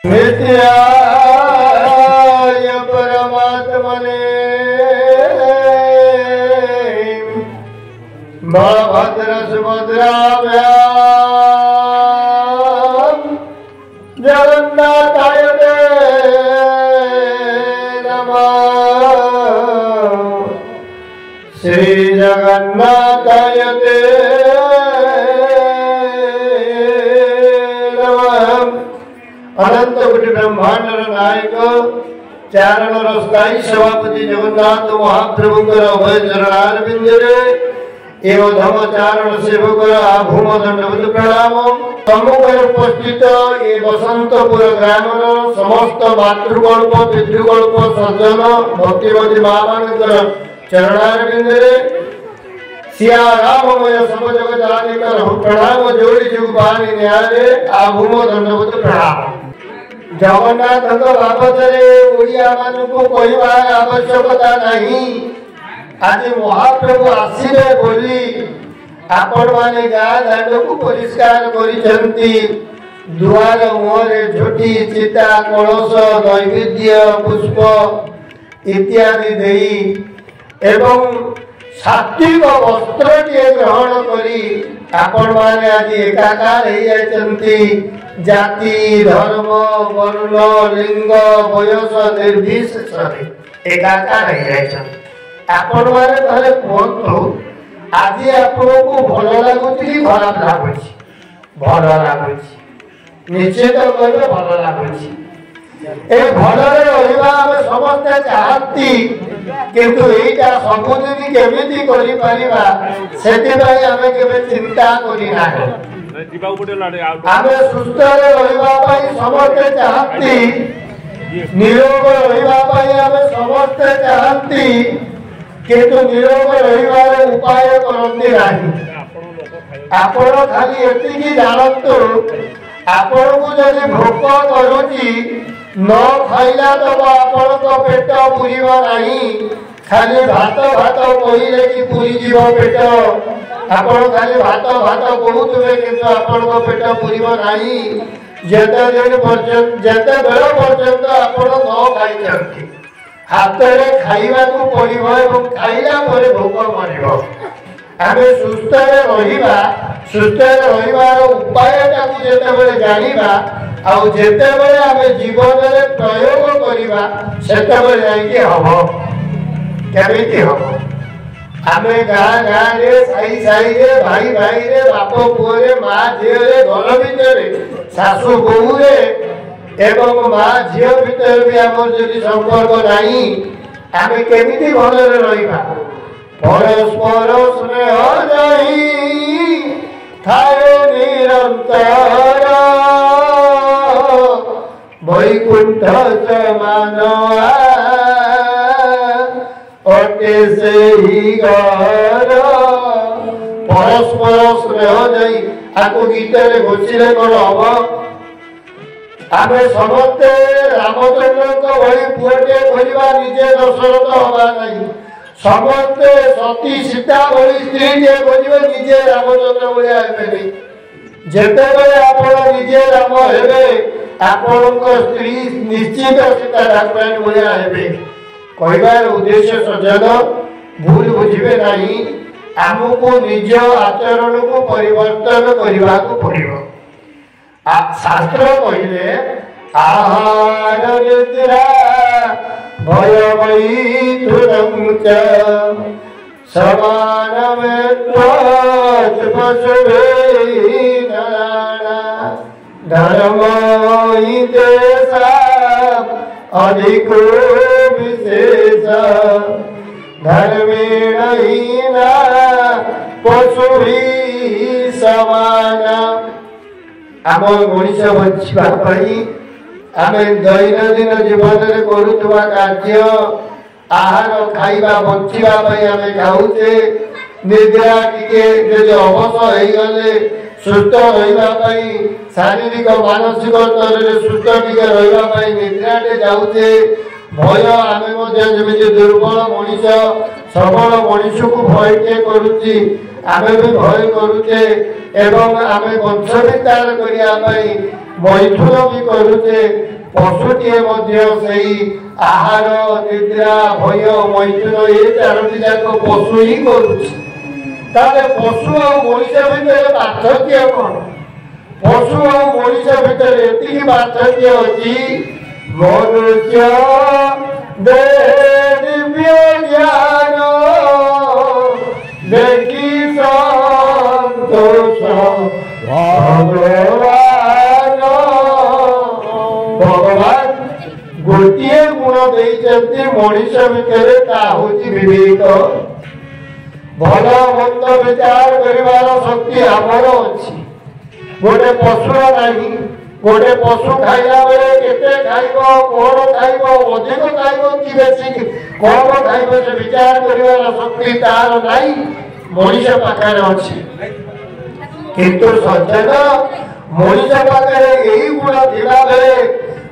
नित्याय परमात्मने बलभद्र सुभद्राभ्यां जगन्नाथाय ते नमः। श्री जगन्नाथाय ते अनंत कोटि ब्रह्मांड नायक चारण स्थायी सभापति जगन्नाथ महाप्रभुकर अभय चरणारविंदे एवं धर्मचारण सेवकर आभूम दंडवत प्रणाम। सम्मुखें उपस्थित ये बसंतपुर ग्रामर समस्त मातृकल्प पितृकल्प सज्जन भक्तिमती माँ मानकर चरणारविंदे सिया राममय सब जगत आदिकर प्रणाम जोड़ी जुग पानी न्याय आभूम दंडवत प्रणाम। जगन्नाथ बाबद ओडिया मानू कहवा आवश्यकता नहीं। आज महाप्रभु आसिबे बोली आपण माने गाँ दांड को परिष्कार करिसेंती। दुआर मुहरे झोटी चिता कलश नैवेद्य पुष्प इत्यादि देई एवं सात्विक वस्त्र ग्रहण करी आपण माने आज एकाकार हो जाती। जाति धर्म वर्ण लिंग बयस निर्विशेष एकाकार हो जाती। आपण माने कहले कहतु आज आपको भल लगुच कि खराब लगुच? भल लगुच निश्चित कहले भल लगुच। ए भलरे रहिबा समस्ते चाहती किंतु एटा सबुदिन केमिति करि परिबा सेतिबाई आमे केबे चिंता करि नाही। आमे सुस्थ रहिबा पई समस्ते चाहती निरोग रहिबा पई आमे समस्ते चाहती किंतु निरोग रहिबार उपाय करंती नाही। आपण खाली एतिकी जानतु आपण को जदि भोक करूची न खाइला तब आपण तो पेट पुरीबा नहीं। खाली भात भात कहिले कि पुरी जीव पेट आपण खाली भात भात कहूथबे किंतु आपण को पेट पुरीबा नहीं। जेते दिन पर्यंत जेते बेल पर्यंत आपण न खाइछंती हातरे खाइबा को पड़िबो एवं खाइला परे भोक मरिबो। आमे सुस्थ रहिबा सुस्थ रहिबार उपायटा को जेते बेले जानिबा आउ जेते बेले आमे जीवन रे प्रयोग करिबा सेते बेले जाइके हबो। केमिति हबो? आमे गाँ गाँ रे साई साई रे भाई भाई रे बाप पुओ रे माँ झियो रे घर भितरे सासु बोहू रे एवं माँ झियो भितर भी आमर जदि संपर्क नहीं आमे केमिति भलरे रहिबा? परस्पर स्नेह नहीं थाए निरंतर वैकुंठ समान अटे से ही घर। परस्पर स्नेह नहीं आपको गीतरे घोषिले कौन हम आमे समस्ते रामचंद्र भली पुओटे खोजा निजे दशरथ हवा नहीं। समस्ते सती सीता भली स्त्री खोजे निजे रामचंद्र भाया हे। जेते आपण निजे राम हे आपण स्त्री निश्चित सीता ठाकुराणी भाया हे। कहबार उद्देश्य सज्जन भूल बुझे नहीं। आमको निज आचरण को परिवर्तन करने को पड़ो। शास्त्र कहले आहार निद्रा भय मैथुनं च समानमेत्वात् पशुभिः धर्म तेषां अधिको विशेष धर्मेण हीना पशुभिः समान। आम मनीष बचवा आम दैनंदिन जीवन में करुवा कार्य आहार खाइबा बचिबा आम खाऊे निद्रा टिके अवसर हो गले सुस्थ रही शारीरिक मानसिक स्तर में सुस्थ टिके रही निद्राटे जाऊे भय आम जमी दुर्बल मनीष सबल मनीष को भय टे करुच्ची आम भी भय करुचे एवं आम वंश विस्तार करने मैथुन भी करुचे पशुटे आहार निद्रा भय मैथुन ये चारोटी जाक पशु ही करुचे पशु और मनुष्य भितर पार्थक्य कौन पशु और मनुष्य भितर एति पार्थक्य अच्छी मनुष्य दिव्य ज्ञान देखी संतोष भगवान गोटे गुण देते मनुष्य भितर विवेक भल मंद विचार कर शक्ति आमर अच्छी गोटे पशुर नहीं गोटे पशु खाइला बेले केते खाइब कौन खाइब अधिक खाइब कि बेसी कम खाइब से विचार कर शक्ति तार नहीं मनुष्य पाखे अच्छी किंतु सज्जन मनुष्य पाखे यही गुण थिला बेले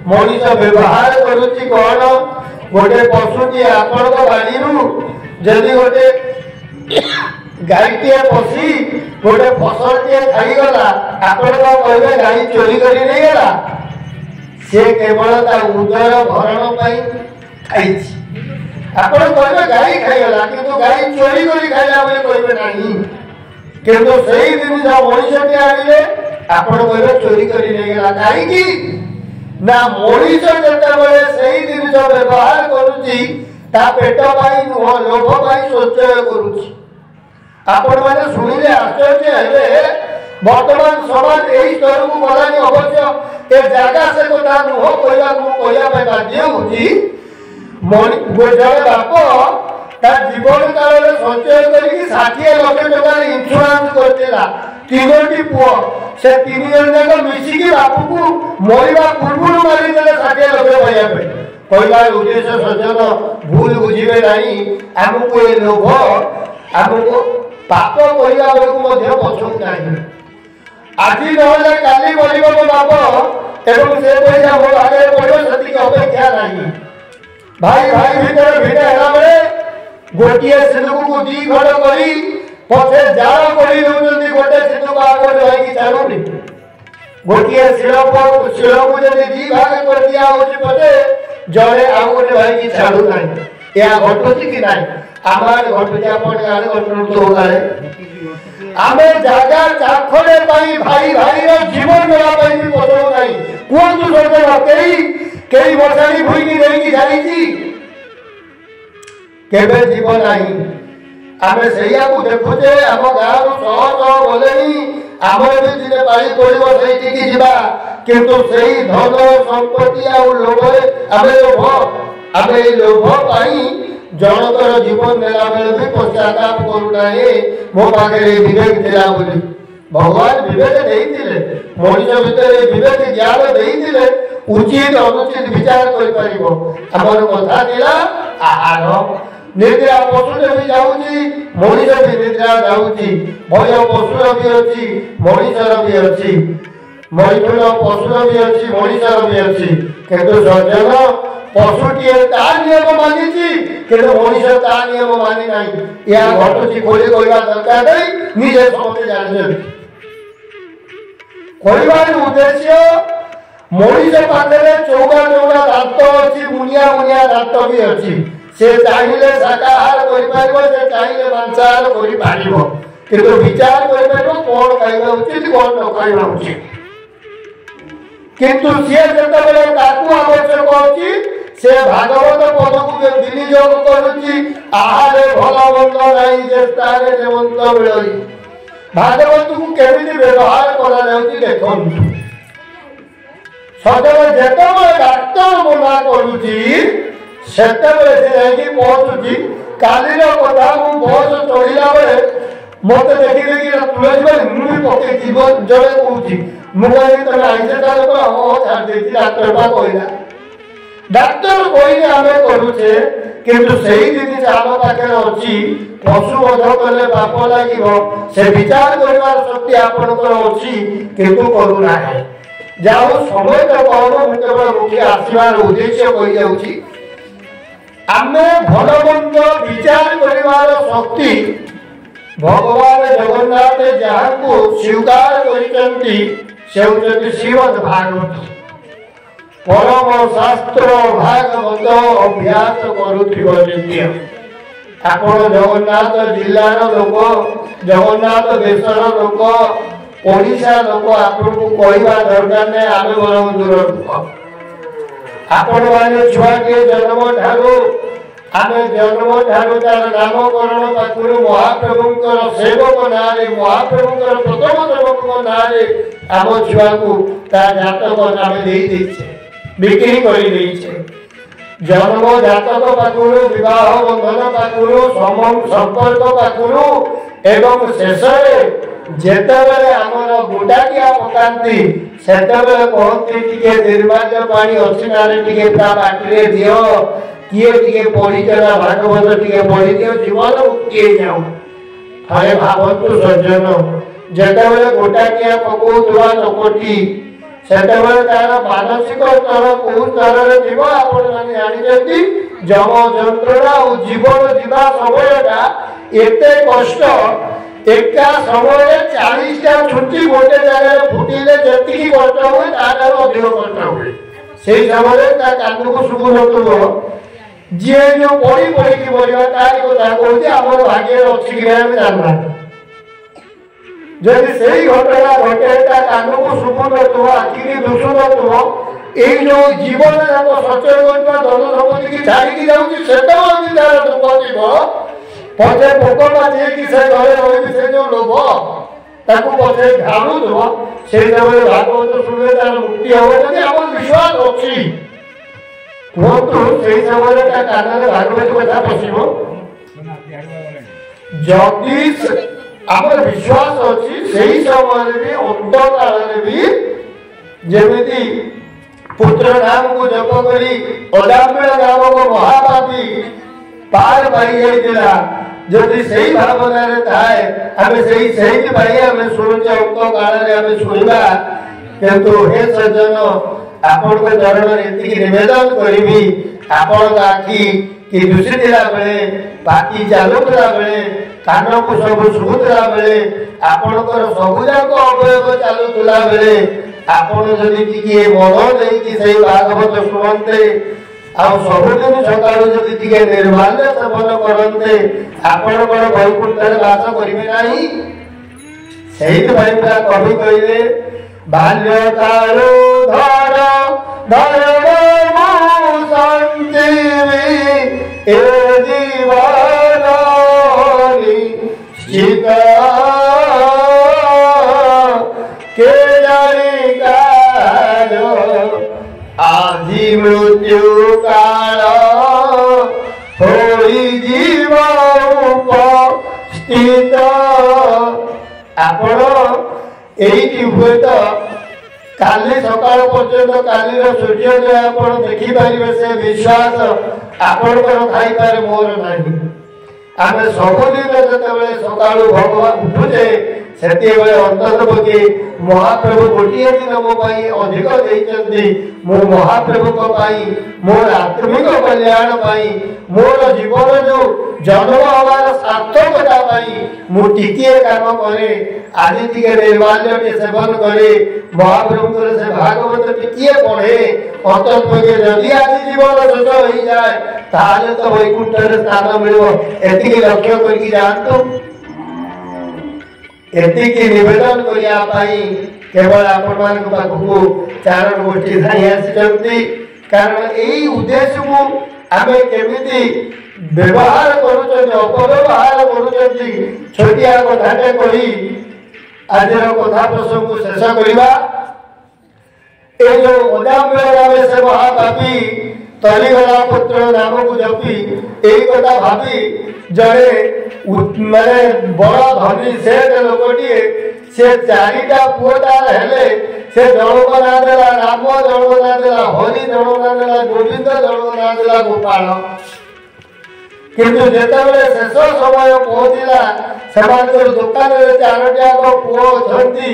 मनुष्य व्यवहार करुच्ची कौन गोटे पशुटी आपण बाड़ी जदि गोटे गाईटे पशि गोटे फसल टे खाईगला आपण कहे गाई चोरी कर गला सी केवल उदर भरण खाई आपण कहे गाई खाईगला किंतु गाई चोरी कर खाइला कहे ना किंतु से जिन मनुष्य आनिले आपण कहे चोरी कर कहीं ना मनुष्य जिते से जिन व्यवहार करुच्ची पेट पाई नुह लोभ पाई संचय करुच्ची आपण मैंने शुणिले आश्चर्य हेले वर्तमान समाज यही स्तर को गलानी अवश्य ए जगह से कथा नुह कहवा बाध्य होची जड़े बाप जीवन काल में संचय करके 60 लाख टका इंश्योरेंस करदेला तीनोटी पुओ से 3 जन जाक मिसिकी बाप को मरवा पूर्व मारिदेले 60 लाख पाइबा कहवा उद्देश्य सज्जन भूल बुझे नहीं आमको ये लोभ आमको पाप कहला बेलू पछू ना आज ना काली मर मो बाप एवं से पैसा मो आगे पड़ो से अपेक्षा नहीं भाई भाई भीतर भिड़ है बेले गोटे सिंधु को 2 खंड कर पछे जाल कर गोटे सिंधु को आगे रही छाड़ूनी गोटे शिल को जब 2 भाग कर दिया पछे जड़े आउ गोटे भाई की छाड़ू ना या घटुची कि ना आम घटुची घटू आम जगह चाखड़े भाई भाई जीवन देवा भी पसंद नहीं कहतु सरकार कई बसाणी भूई नहीं जानी केवे जीव नहीं आम से देखुचे आम गाँव शह गले आम भी दिने पाई पड़ो से जावा किंतु से धन संपत्ति लोभ आम लोभ पाई जनकर जीवन नेला बेले भी पश्चाताप करूना मो पाखे विवेक दिला बोली भगवान विवेक देते मनुष्य भितर विवेक ज्ञान देते उचित अनुचित विचार कर कथा दिला आहार निद्रा पशुरे भी जाऊँगी मनुष्य भी निद्रा जाऊँगी भय पशुर भी अच्छी मनुष्यर भी अच्छी मैथुन पशुर भी अच्छी मनुष्यर भी अच्छी किंतु सज्जन पशुटी ता नियम मानी किंतु मनुष्य ता नियम मानी ना या घटुची खोली कहवा दरकार नहीं निजे समझे जाने कहवार उद्देश्य मनुष्य पाखे चौगा चौगा दात अच्छी मुनिया मुनिया दात भी अच्छी से चाहिए शाकाहार कर चाहिए मांसाहार कर विचार कर कौन खाइबा उचित कौन न खाइबा उचित किंतु सी जिते आवश्यक अच्छी से भागवत पद को विनियोग करुच्ची आहार भल मंद नहीं जे स्थान जेमंत मिलई भागवत को केमिति व्यवहार करा देखु सदर जिते डाक्तर मना करुच्ची से पहुंचुची कालीर कथा बस चढ़ला बेले मत देखी देखी तुलसी भाई मुझे पकई जीवन जड़े कौची मुझे तुम आईसा लोक छाड़ डाक्तर कहला डाक्तर कहले आम करुचे किंतु सही जिन आम पाखे अच्छी पशु वध कले पाप लगे से विचार कर शक्ति आपणकर अच्छी किंतु करूना जाओ समय तो कौन केवल मुख्य आसवार उद्देश्य कही जाऊँगी आम भल मंद विचार कर शक्ति भगवान जगन्नाथ जहाँ को स्वीकार कर से होती श्रीमद भागवत परम शास्त्र भागवत अभ्यास करुथिबे आपण जगन्नाथ जिलार लोक जगन्नाथ देशर लोक ओडिशा लोक आपन को कहवा दरकार नहीं आमे बरम दूर आपण माने छुआ के जन्म ठारू आमे जन्म ठारू तार नामकरण पाखुरु महाप्रभुंकर सेवक नारे महाप्रभुंकर प्रथम सेवक नारे आम छुआ को ता जातक नाम दे दिछे बिक्री करी दिछे जन्म जातक पाखुरु विवाह बंधन पाखुरु संपर्क पाखुरु एवं शेषरे जेतेबेले आमर गुडाकिया पकांती सेतेबेले कहती टिके निर्माल्य पानी असिनारे टिके ता बाटरे दियो किए टिके पढ़ी चला भागवत टिके पढ़ी दियो जीवन मुक्ति हो जाऊ थारे भावतु सज्जन जेतेबेले गुडाकिया पकोउतवा लोकटी सेतेबेले तार मानसिक स्तर को स्तर रे जीव आपण माने जानि जति जम यंत्रणा और जीवन जीवा समयटा एते कष्ट एका समय 40टा छुट्टी गोटे जगह फुटिले जति कष्ट हुए तार अधिक कष्ट हुए से समय ता कान को सुबु नतुबो जे जो पड़ी पड़ी की बोलिबा तार कथा कहूती हमर भाग्य अछि कि हम जानना जदि सही घटना घटे ता कान को सुबु नतुबो आखिरी दुसु नतुबो ए जो जीवन जाक सचय करबा धन सम्पत्ति की छाड़ी की जाउची सेतो भी तार दुख दिबो पछे पोकमा जे कि से घरे रही से जो लोभ ताकू पछे घालू दो से समय भागवत सुनले तार मुक्ति हो जदि हमर विश्वास अछि कोतु से समय ता कानरे भागवत कथा पसिबो जदि हमर विश्वास अछि सेही समय भी अंत काल रे भी जेमिति पुत्र नाम को जप करी अदाम्य नाम को महापापी पार पाई जाइतिला जदि सही भावना रे थाए हमें सही के भाई हमें सुनचे उक्त काल रे हमें सुनिबा किंतु हे सज्जन आपण को चरण रे एति निवेदन करिबी आपण का आखी कि दुसितिला बेले बाकी चालुतला बेले कान को सब सुबुतला बेले आपण को सबुजा को अवयव चालुतला बेले आपण जदि टिके मन देई कि सही भागवत सुनते आ सबुदिन सकाळ जदि टिके निर्माल्य सेवन करते आपण कोन वैकुंठ रे वास करिवे नाही सही भाई का कवि कहिरे बाल्य कालो धर धर मो संजीवी ए जीवन सीता के जानी कालो आदि मृत्यु काल होई जीव उपस्थित आपण एई हुए तो काली सकाळ पर्यंत काली सूर्योदय आपण देखि पारिबे से विश्वास आपण को थाई पारे मोर नाही आमे सबदिन जतबेले सकाळ भगवान उठुजे सेते बेले अंतर पके महाप्रभु गोटिए दिन मो पाई अधिक देइचंदी मो महाप्रभु को पाई मोर आत्मिक कल्याण पाई मोर जीवन जो जन्म हमार सार्थकता पाई मो टिकिए काम करे आदि टिके निर्माल्य के सेवन करे महाप्रभु को से भागवत टिकिए पढ़े अंतर पके जदी आदि जीवन शेष होई जाए ताले तो वैकुंठ रे स्थान मिलबो एति लक्ष्य करके जानतो एति की निवेदन करिया पाई केवल आपण मान को पाखु चारण गोष्ठी धाई आसी कारण एई उद्देश्य को आमे केमिति व्यवहार करूछन अपव्यवहार करूछन छोटिया कथाटे कही आजर कथा प्रसंग को शेष करिबा ए जो अदाम्य नामे से महापापी तलिगला पुत्र नाम को जपी एई कथा भाबी जड़े माने बड़ धनी से लोकटिए से चारिटा पुअटा हेले से जणक ना देला राम जणक ना देला हरि जणक ना देला गोविंद जणक ना देला गोपाल किंतु जेतेबेले शेष समय पहुंचला सेमानकर दुकान रे चारोटा को पुओ छंती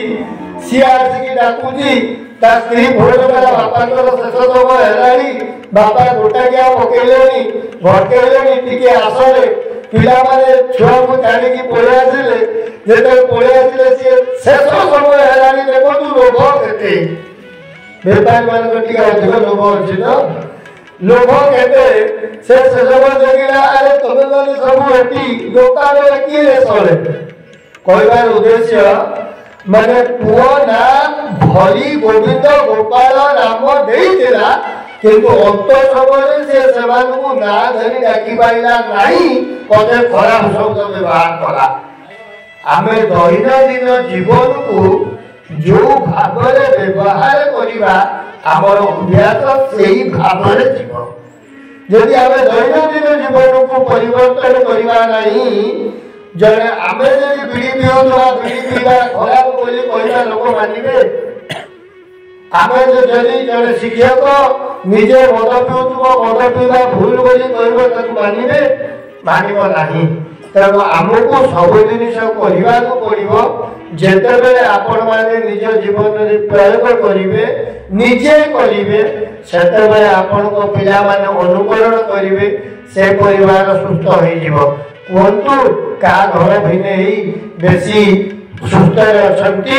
सी आसी डाकुची ता स्त्री भोजन बापा शेष समय हेलानी बापा गोटा क्या पकेलेनी भटकेलेनी टिके आसले पिला माने छुआ को छाड़ी की पळे आसिले যেতে পড়ে আসলে সে শেষ সময় হেলানি দেখন্তু লোভ কেতে বেপারী ମାନଙ୍କ ଟିକେ ଅଧିକ ଲୋଭ ଅଛି ତ লোভ କେତେ ସେ ସେସବୁ ଦେଖିଲା ଆରେ ତମେ ମାନେ ସବୁ ଏଠି ଦୋକାନରେ କିଏ ଚଳେ କହିବାର ଉଦ୍ଦେଶ୍ୟ ମାନେ ପୁଅ ନା ଭରି ଗୋବିନ୍ଦ ଗୋପାଳ ନାମ ଦେଇଥିଲା କିନ୍ତୁ ଅନ୍ତ ସମୟରେ ସେ ସେମାନଙ୍କୁ ନାଁ ଧରି ଡାକି ପାରିଲା ନାହିଁ ପଦେ ଖରାପ ଶବ୍ଦ ବ୍ୟବହାର କଲା ଆମେ ଦୈନନ୍ଦିନ ଜୀବନକୁ ଯୋଉ ଭାବରେ ବ୍ୟବହାର କରିବା ଆମର ଅଭ୍ୟାସ ସେଇ ଭାବରେ ଯିବ ଯଦି ଆମେ ଦୈନନ୍ଦିନ ଜୀବନକୁ ପରିବର୍ତ୍ତନ କରିବା ନାହିଁ ଜଣେ ଆମେ ଯଦି ବିଡ଼ି ପିଉଥିବା ବିଡ଼ି ପିଇବା ଖରାପ ବୋଲି କହିବା ଲୋକ ମାନିବେ ଆମେ ଯଦି ଜଣେ ଶିକ୍ଷକ ନିଜେ ମଦ ପିଉଥିବ ମଦ ପିଇବା ଭୁଲ ବୋଲି କହିବ ତାକୁ ମାନିବେ ମାନିବ ନାହିଁ ତେଣୁ ଆମକୁ ସବୁ ଜିନିଷ କରିବାକୁ ପଡ଼ିବ ଯେତେବେଳେ ଆପଣମାନେ ନିଜ ଜୀବନରେ ପ୍ରୟୋଗ କରିବେ ନିଜେ କରିବେ ସେତେବେଳେ ଆପଣଙ୍କ ପିଲାମାନେ ଅନୁକରଣ କରିବେ ସେ ପରିବାର ସୁସ୍ଥ ହୋଇଯିବ କୁହନ୍ତୁ କାହା ଘର ଭିନେଇ ବେଶୀ ସୁସ୍ଥରେ ଅଛନ୍ତି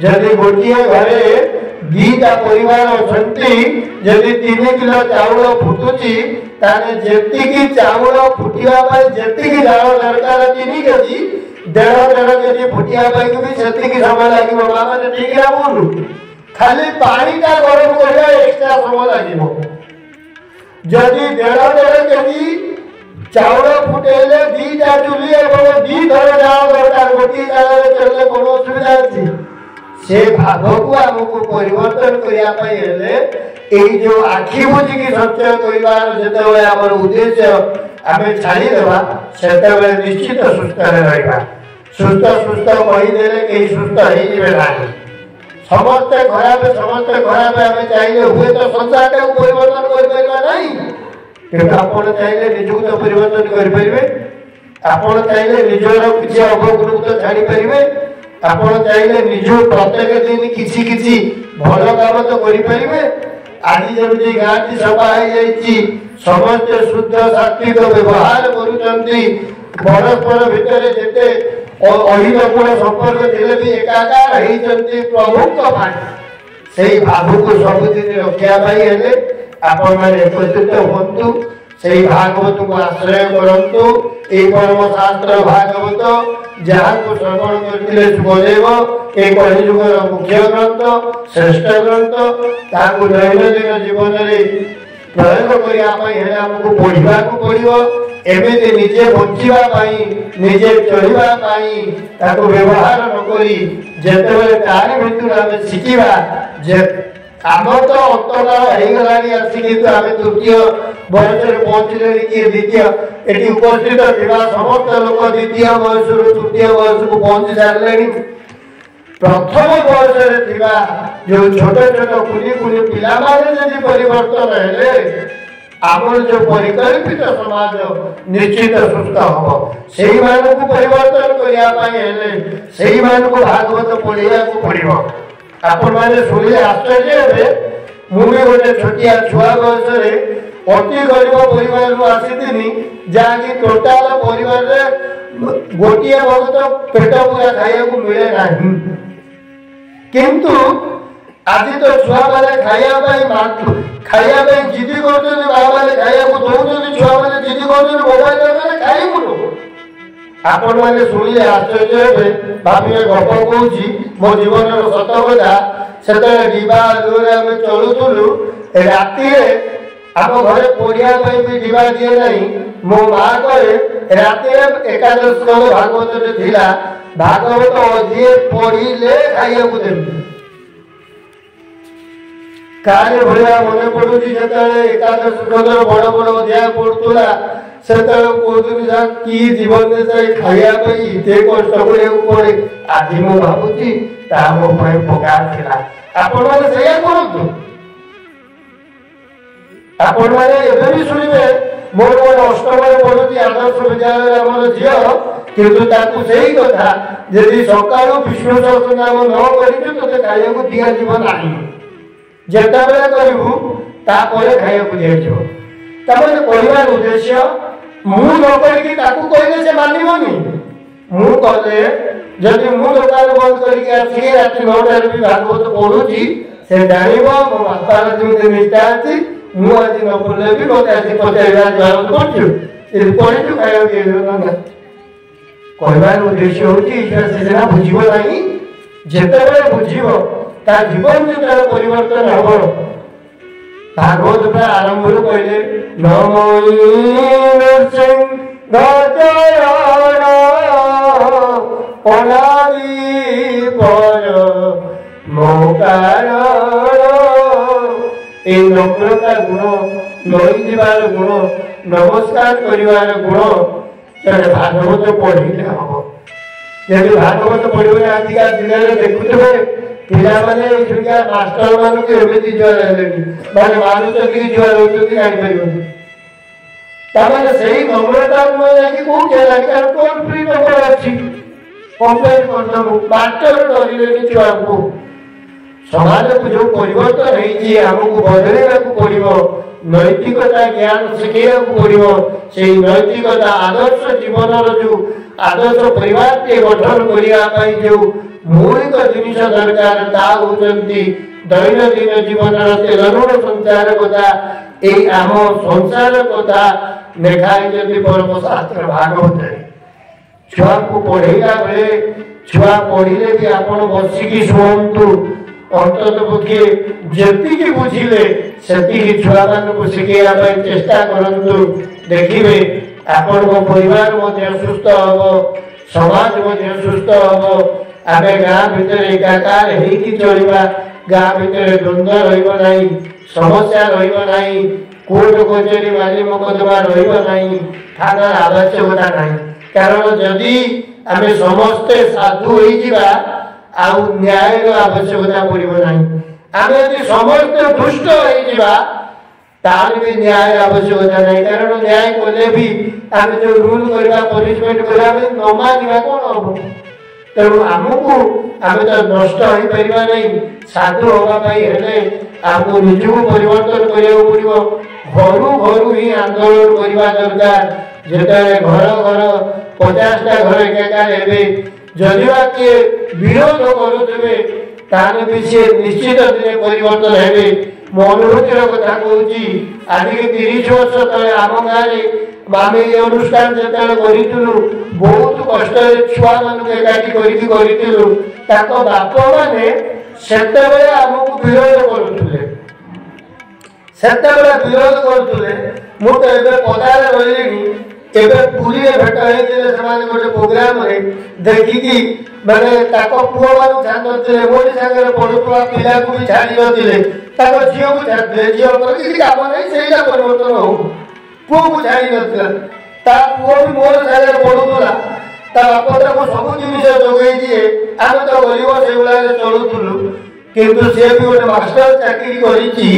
ଯଦି ଗୋଟିଏ ଘରେ ଦିଟା ପରିବାର ଅଛନ୍ତି ଯଦି 3 କିଲୋ ଚାଉଳ ଫୁଟୁଛି ତାହେଲେ ଯେତିକି ଚାଉଳ ଫୁଟିବା ପାଇଁ ଯେତିକି ଜାଳ ଦରକାର 3 କେଜି 1.5 କେଜି ଫୁଟିବା ପାଇଁ ବି ସେତିକି ସମୟ ଲାଗିବ ମାନେ ଠିକ ନା ଭୁଲ ଖାଲି ପାଣିଟା ଗରମ କରିବା ଏକ୍ସଟ୍ରା ସମୟ ଲାଗିବ ଯଦି 1.5 କେଜି ଚାଉଳ ଫୁଟେଇଲେ 2ଟା ଚୁଲି ଏବଂ 2 ଥର ଜାଳ ଦରକାର ଗୋଟିଏ ଜାଳରେ ଚଳିଲେ କ'ଣ ଅସୁବିଧା ଅଛି से भाव को आमको परिवर्तन करने यही जो आखि बुझिकी सचय कर उद्देश्य आम छाड़देवा से निश्चित सुस्थ रहा सुस्थ सुस्थ कहीदे कहीं सुस्थ हो समस्ते खराब आम चाहिए हुए तो संसार को परिवर्तन कर चाहिए निजक तो परिवर्तन करेंगे आपड़ चाहिए निजर किसी अवगुण तो छाड़ी पारे आपण चाहिए निज प्रत्येक दिन किसी किसी भल काम तो करें आज जमी गाँ की सभा समस्त शुद्ध सात्विक व्यवहार परस्पर भितर जिते अहिलगुण संपर्क थे भी एकाकार होती प्रभु से भाव को सबुदिन रखापी आपण मैंने एकत्रित हूँ से भागवत को आश्रय करूँ ये परम शास्त्र भागवत जहाँ को श्रवण करते सुखदेव ये कलिजुगर मुख्य ग्रंथ श्रेष्ठ ग्रंथ ताकू दैनंदिन जीवन में प्रयोग करने आमको पढ़ा पड़ो एमती निजे बचापी निजे चलवाई व्यवहार नक जिते तारी भितर आम शिखा आम तो अंतकाल होगला आसिक आम तृतीय बयस पहुंचले कि द्वितीय ये उपस्थित था समस्त लोग द्वितीय बयस तृतीय बयस को पहुंची सारे प्रथम बयस जो छोट छोट कुनी कुनी पिला परिवर्तन है आम जो परिकल्पित समाज निश्चित सुस्थ हम से परिवर्तन करने भागवत पढ़ा पड़ो आपण मैंने शुणिले आश्चर्य हे मुझे गोटे छोटिया छुआ बयस अति गरीब परिवार आसी जहाँकि टोटाल परिवार गोटे बहुत पेट पूरा खाया मिले ना किंतु आज तो छुआ मैंने खाया जिदी कर मैंने खाया दौरान छुआ मैंने जिदी कर मोबाइल खाइबू आपण मैंने शुणिले आश्चर्य हे भावे गप कौन मो जीवन सत कथा से डिबा आम चलुलु राति आम घर पढ़िया भी डिबा दिए ना मो माँ कहे राति एकादश स्कंद भागवत थिला भागवत जी पढ़िले खाइया देवी कार्य भाया मन पड़ू जो एकादश स्कंद बड़ बड़ अध्याय पढ़ुला से कि जीवन में खायापी ये कष्ट पड़े आज मुझे भावुची मो पगार था आपण मैंने करूँ आपण मैंने भी शुणे मोर गोटे अष्टम पढ़ुची आदर्श विद्यालय आम झील किंतु से कथा यदि सका विष्णु सहस्र नाम न करते खाया दिया जीव ना जिते करू खाया दिया कहबार उद्देश्य मु न कहले से मानवनी ମୁଁ କଲେ ଯଦି ମୁଁ ଦୋକାନ ବନ୍ଦ କରିକି ଆସିକି ରାତି 9টাରେ ବି ଭାଗବତ ପଢୁଛି ସେ ଜାଣିବ ମୋ ବାପାର ଯେମିତି ନିଷ୍ଠା ଅଛି ମୁଁ ଆଜି ନ ପଢିଲେ ବି ମୋତେ ଆସି ପଚାରିବା ଜବାବ କରୁଛୁ ପଢିଛୁ ଖାଇବାକୁ ନା କହିବାର ଉଦ୍ଦେଶ୍ୟ ହଉଛି ଈଶ୍ୱର ସେ ସିନା ବୁଝିବ ନାହିଁ ଯେତେବେଳେ ବୁଝିବ ତା ଜୀବନ ଯେତେବେଳେ ପରିବର୍ତ୍ତନ ହବ ଭାଗବତ ପୁରା ଆରମ୍ଭରୁ କହିଲେ ନମୋ ଅନାଦି ପର ମୌକାର এই নম্রতা গুণ লই যাবার গুণ নমস্কার করিবার গুণ সেটা ভাগবত পড়িলে হব যদি ভাগবত পড়িবে আজকাল দিনের দেখুথিবে ପିଲାମାନେ ଏଠିକା ମାଷ୍ଟର ମାନଙ୍କୁ ଏମିତି ଜୁହାର ହେଲେଣି ମାନେ ମାନୁଛନ୍ତି କି ଜୁହାର ହଉଛନ୍ତି ଜାଣିପାରିବନି ତାମାନେ ସେଇ ନମ୍ରତା ଯାଇକି କୋଉଠି ହେଲାଣି କାରଣ ଟୋଲ ଫ୍ରି ନମ୍ବର ଅଛି କମ୍ପ୍ଲେନ କରିଦେବୁ ମାଷ୍ଟର ଡରିଲେଣି ଛୁଆଙ୍କୁ ସମାଜକୁ ଯୋଉ ପରିବର୍ତ୍ତନ ହେଇଛି ଆମକୁ ବଦଳେଇବାକୁ ପଡିବ ନୈତିକତା ଜ୍ଞାନ ଶିଖେଇବାକୁ ପଡିବ ସେଇ ନୈତିକତା ଆଦର୍ଶ ଜୀବନର ଯୋଉ ଆଦର୍ଶ ପରିବାରଟିଏ ଗଠନ କରିବା ପାଇଁ ଯୋଉ ମୌଳିକ ଜିନିଷ ଦରକାର ତା ହଉଛନ୍ତି ଦୈନନ୍ଦିନ ଜୀବନର ତେଲ ଲୁଣ ସଂଚାର କଥା ଏଇ ଆମ ସଂସାର କଥା ଲେଖା ହେଇଛନ୍ତି ପରମ ଶାସ୍ତ୍ର ଭାଗବତରେ ଛୁଆକୁ ପଢେଇଲା ବେଳେ ଛୁଆ ପଢିଲେ ବି ଆପଣ ବସିକି ଶୁଣନ୍ତୁ ଅନ୍ତତଃ ପକ୍ଷେ ଯେତିକି ବୁଝିଲେ ସେତିକି ଛୁଆମାନଙ୍କୁ ଶିଖେଇବା ପାଇଁ ଚେଷ୍ଟା କରନ୍ତୁ ଦେଖିବେ ଆପଣଙ୍କ ପରିବାର ମଧ୍ୟ ସୁସ୍ଥ ହବ ସମାଜ ମଧ୍ୟ ସୁସ୍ଥ ହବ ଆମେ ଗାଁ ଭିତରେ ଏକାକାର ହେଇକି ଚଳିବା ଗାଁ ଭିତରେ ଦ୍ୱନ୍ଦ୍ୱ ରହିବ ନାହିଁ ସମସ୍ୟା ରହିବ ନାହିଁ କୋର୍ଟ କଚେରୀ ମାଲି ମକଦ୍ଦମା ରହିବ ନାହିଁ ଥାନାର ଆବଶ୍ୟକତା ନାହିଁ କାରଣ ଯଦି ଆମେ ସମସ୍ତେ ସାଧୁ ହେଇଯିବା ଆଉ ନ୍ୟାୟର ଆବଶ୍ୟକତା ପଡିବ ନାହିଁ ଆମେ ଯଦି ସମସ୍ତେ ଦୁଷ୍ଟ ହେଇଯିବା ତାହେଲେ ବି ନ୍ୟାୟ ଆବଶ୍ୟକତା ନାହିଁ କାରଣ ନ୍ୟାୟ କଲେ ବି ଆମେ ଯୋଉ ରୁଲ କରିବା ପନିଶମେଣ୍ଟ କରିବା ଆମେ ନ ମାନିବା କଣ ହବ ତେଣୁ ଆମକୁ ଆମେ ତ ନଷ୍ଟ ହେଇପାରିବା ନାହିଁ ସାଧୁ ହବା ପାଇଁ ହେଲେ ଆମକୁ ନିଜକୁ ପରିବର୍ତ୍ତନ କରିବାକୁ ପଡିବ ଘରୁ ଘରୁ ହିଁ ଆନ୍ଦୋଳନ କରିବା ଦରକାର ଯେତେବେଳେ ଘର ଘର 50ଟା ଘର ଏକାକାର ହେବେ ଯଦିବା କିଏ ବିରୋଧ କରୁଥିବେ ତାହେଲେ ବି ସିଏ ନିଶ୍ଚିତ ଦିନେ ପରିବର୍ତ୍ତନ ହେବେ ମୋ ଅନୁଭୂତିର କଥା କହୁଛି ଆଜିକି 30 ବର୍ଷ ତଳେ ଆମ ଗାଁରେ ଆମେ ଏ ଅନୁଷ୍ଠାନ ଯେତେବେଳେ କରିଥିଲୁ ବହୁତ କଷ୍ଟରେ ଛୁଆମାନଙ୍କୁ ଏକାଠି କରିକି କରିଥିଲୁ ତାଙ୍କ ବାପାମାନେ ସେତେବେଳେ ଆମକୁ ବିରୋଧ କରୁଥିଲେ ମୁଁ ତ ଏବେ ପଦାରେ ରହିଲିଣି ଏବେ ପୁରୀରେ ଭେଟ ହେଇଥିଲେ ସେମାନେ ଗୋଟେ ପ୍ରୋଗ୍ରାମରେ ଦେଖିକି ମାନେ ତାଙ୍କ ପୁଅ ମାନଙ୍କୁ ଛାଡି ନଥିଲେ ମୋରି ସାଙ୍ଗରେ ପଢୁଥିବା ପିଲାକୁ ବି ଛାଡି ନଥିଲେ ତାଙ୍କ ଝିଅକୁ ଛାଡିଥିଲେ ଝିଅଙ୍କର କିଛି କାମ ନାହିଁ ସେଇଟା ପରିବର୍ତ୍ତନ ହଉ ପୁଅକୁ ଛାଡି ନଥିଲା ତା ପୁଅ ବି ମୋର ସାଙ୍ଗରେ ପଢୁଥିଲା ତା ବାପ ତାକୁ ସବୁ ଜିନିଷ ଯୋଗେଇ ଦିଏ ଆମେ ତ ଗରିବ ସେଇଭଳିଆ ଚଳୁଥିଲୁ କିନ୍ତୁ ସିଏ ବି ଗୋଟେ ମାଷ୍ଟର ଚାକିରି କରିଛି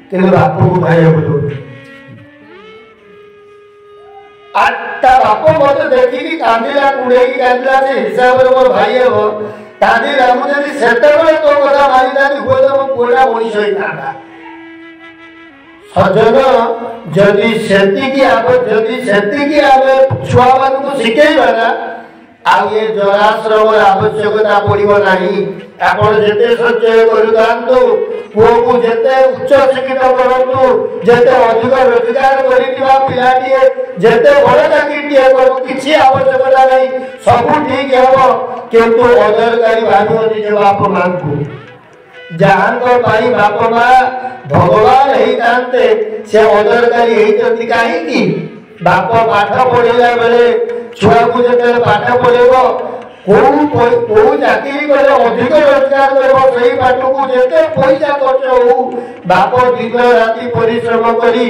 କିନ୍ତୁ ବାପକୁ ଖାଇବାକୁ ଦଉନି ତା ବାପ ମତେ ଦେଖିକି କାନ୍ଦିଲା କୁଣ୍ଡେଇକି କାନ୍ଦିଲା ସେ ହିସାବରେ ମୋ ଭାଇ ହେବ କାନ୍ଦିଲା ମୁଁ ଯଦି ସେତେବେଳେ ତୋ କଥା ମାନିଥାନ୍ତି ହୁଏତ ମୋ ପୁଅଟା ମଣିଷ ହେଇଥାନ୍ତା ସଜନ ଯଦି ସେତିକି ଆମେ ଛୁଆମାନଙ୍କୁ ଶିଖେଇବା ନା ଆଉ ଏ ଜଳାଶ୍ରମର ଆବଶ୍ୟକତା ପଡିବ ନାହିଁ ଆପଣ ଯେତେ ସଞ୍ଚୟ କରୁଥାନ୍ତୁ ପୁଅକୁ ଯେତେ ଉଚ୍ଚ ଶିକ୍ଷିତ କରନ୍ତୁ ଯେତେ ଅଧିକ ରୋଜଗାର କରିଥିବା ପିଲାଟିଏ ଯେତେ ବଡ ଚାକିରିଟିଏ କରୁ କିଛି ଆବଶ୍ୟକତା ନାହିଁ ସବୁ ଠିକ ହେବ କିନ୍ତୁ ଅଦରକାରୀ ଭାବୁଅଛି ଯେ ବାପ ମାଙ୍କୁ ଯାହାଙ୍କ ପାଇଁ ବାପ ମା ଭଗବାନ ହେଇଥାନ୍ତେ ସେ ଅଦରକାରୀ ହେଇଛନ୍ତି କାହିଁକି ବାପ ପାଠ ପଢିଲା ବେଳେ ଛୁଆକୁ ଯେତେବେଳେ ପାଠ ପଢେଇବ କୋଉ ଚାକିରି କଲେ ଅଧିକ ରୋଜଗାର କରିବ ସେଇ ପାଠକୁ ଯେତେ ପଇସା ଖର୍ଚ୍ଚ ହଉ ବାପ ଦିନ ରାତି ପରିଶ୍ରମ କରି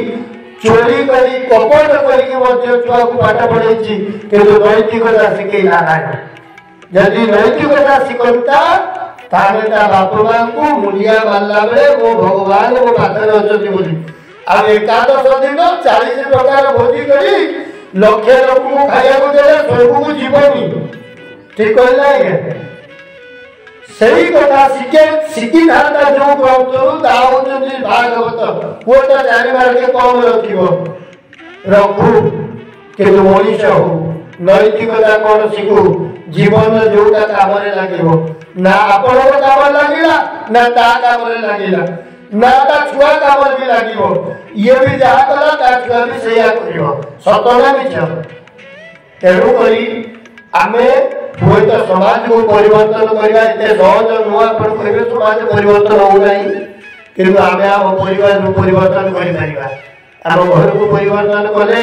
ଚୋରି କରି କପଟ କରିକି ମଧ୍ୟ ଛୁଆକୁ ପାଠ ପଢେଇଛି କିନ୍ତୁ ନୈତିକତା ଶିଖେଇଲା ନାହିଁ ଯଦି ନୈତିକତା ଶିଖନ୍ତା ତାହେଲେ ତା ବାପ ମାଙ୍କୁ ମୁଣ୍ଡିଆ ମାରିଲା ବେଳେ ମୋ ଭଗବାନ ମୋ ପାଖରେ ଅଛନ୍ତି ବୋଲି ଆଉ ଏକାଦଶ ଦିନ 40 ପ୍ରକାର ଭୋଜି କରି ଲକ୍ଷେ ଲୋକଙ୍କୁ ଖାଇବାକୁ ଦେଲେ ସ୍ୱର୍ଗକୁ ଯିବନି ଠିକ କହିଲା ଆଜ୍ଞା ସେଇ କଥା ଶିଖିଥାନ୍ତା ଯୋଉ ଗ୍ରନ୍ଥରୁ ତାହା ହଉଛନ୍ତି ଭାଗବତ ପୁଅ ତ 4 ମାର୍କ କମ ରଖିବ ରଖୁ କିନ୍ତୁ ମଣିଷ ହଉ नैतिकता कौन शिखु जीवन जोटा काम लगे ना आपण काम लगे ना ता काम लगे ना ता छुआ काम भी लगे ये भी जहाँ कला ता छुआ भी सैया कर सतना मिछ तेणु करी आमे हुए तो समाज को परिवर्तन करवा इतने सहज नुआ पण करिवे समाज परिवर्तन हो नहीं किंतु आमे आम परिवार को परिवर्तन करि परिवा आम घर को परिवर्तन कले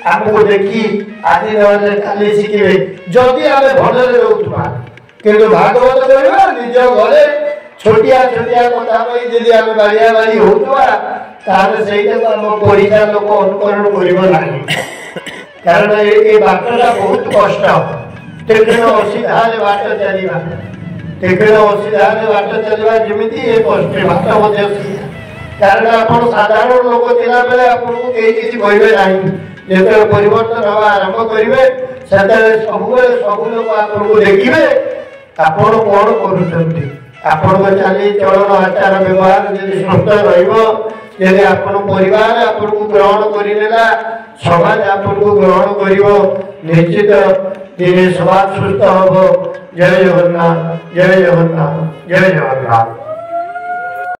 हमको देखी आदि नले काली शिखिबे जदि आमे भले रहउतबा किंतु भागवत करबा निज घरे छोटिया छोटिया कथा कहि जदि आमे बारिया बारी होतबा तारे सेइटा हम परिवार लोक अनुकरण करिबो नाही कारण ए बाटटा बहुत कष्ट तेकन असीधारे बाट चलिबा तेकन असीधारे बाट चलिबा जेमिति ए कष्ट बाट मध्य कारण आपण साधारण लोक तिला बेले आपण को केही किछि कहबे नाही जेते परिवर्तन हवा आरंभ करिवे सेते सब लोग आपण को देखिबे आपण कोन करूछंती आपण को चाली चलन आचार व्यवहार यदि सुंदर रहइबो यदि आपण परिवार आपण को ग्रहण करिनेला समाज आपण को ग्रहण करिवो निश्चित दिने समाज सुस्थ हबो जय जगन्नाथ जय जगन्नाथ जय जगन्नाथ।